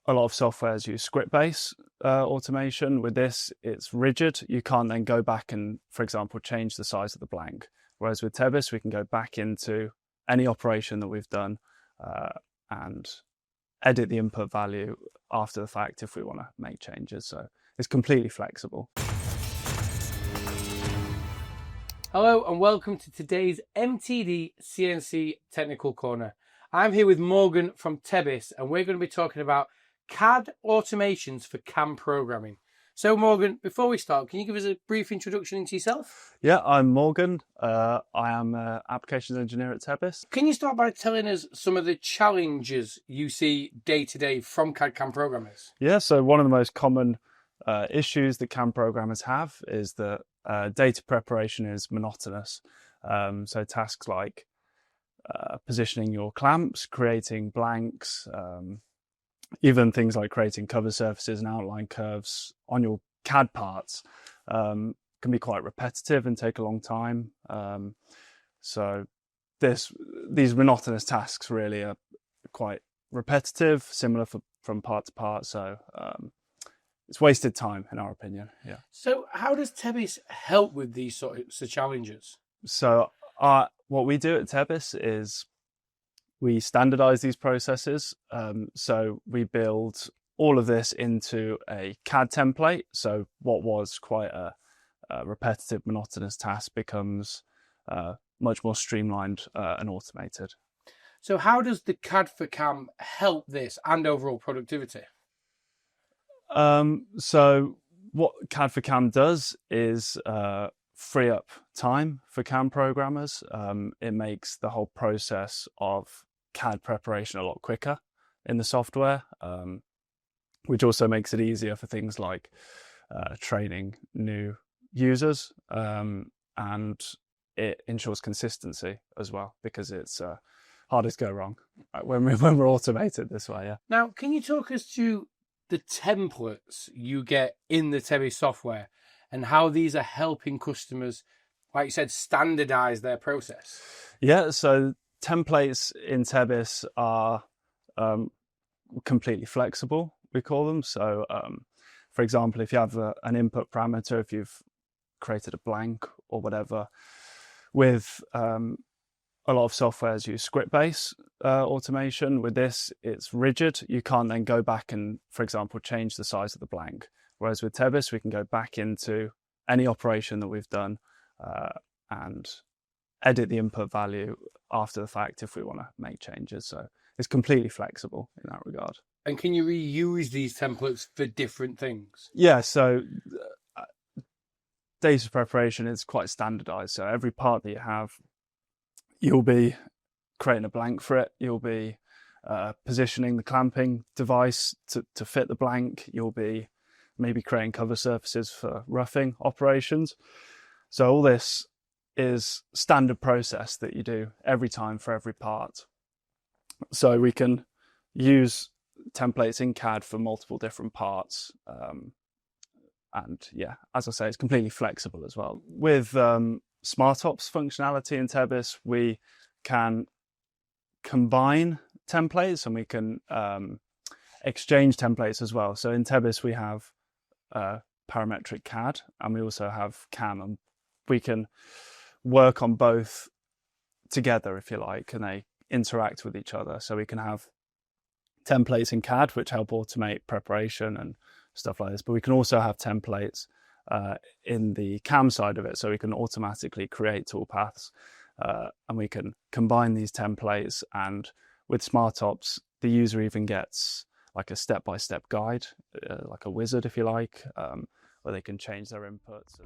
a lot of softwares use script-based automation. With this, it's rigid. You can't then go back and, for example, change the size of the blank. Whereas with Tebis, we can go back into any operation that we've done and edit the input value after the fact if we want to make changes. So it's completely flexible. Hello and welcome to today's MTDCNC Technical Corner. I'm here with Morgan from Tebis and we're going to be talking about CAD automations for CAM programming. So Morgan, before we start, can you give us a brief introduction into yourself? Yeah, I'm Morgan. I am an applications engineer at Tebis. Can you start by telling us some of the challenges you see day to day from CAD CAM programmers? Yeah, so one of the most common issues that CAM programmers have is that data preparation is monotonous. So tasks like positioning your clamps, creating blanks, even things like creating cover surfaces and outline curves on your CAD parts can be quite repetitive and take a long time. So these monotonous tasks really are quite repetitive, similar from part to part. So it's wasted time, in our opinion. Yeah. So how does Tebis help with these sorts of challenges? So what we do at Tebis is we standardize these processes. So we build all of this into a CAD template. So what was quite a repetitive, monotonous task becomes much more streamlined and automated. So how does the CAD for CAM help this and overall productivity? So what CAD for CAM does is free up time for CAM programmers. It makes the whole process of CAD preparation a lot quicker in the software, which also makes it easier for things like training new users, and it ensures consistency as well because it's hardest to go wrong when we're automated this way. Yeah. Now, can you talk us through the templates you get in the Tebis software and how these are helping customers, like you said, standardize their process? Yeah, so templates in Tebis are completely flexible, we call them. So, for example, if you have an input parameter, if you've created a blank or whatever, with a lot of softwares use script-based automation. With this, it's rigid. You can't then go back and, for example, change the size of the blank. Whereas with Tebis, we can go back into any operation that we've done and edit the input value after the fact if we want to make changes. So it's completely flexible in that regard. And can you reuse these templates for different things? Yeah, so data preparation is quite standardized. So every part that you have, you'll be creating a blank for it. You'll be positioning the clamping device to fit the blank. You'll be maybe creating cover surfaces for roughing operations. So all this is standard process that you do every time for every part. So we can use templates in CAD for multiple different parts. And yeah, as I say, it's completely flexible as well. With SmartOps functionality in Tebis, we can combine templates and we can exchange templates as well. So in Tebis, we have parametric CAD and we also have CAM, and we can work on both together, if you like, and they interact with each other. So we can have templates in CAD which help automate preparation and stuff like this, but we can also have templates in the CAM side of it, so we can automatically create toolpaths and we can combine these templates. And with SmartOps, the user even gets like a step-by-step guide, like a wizard, if you like, where they can change their inputs.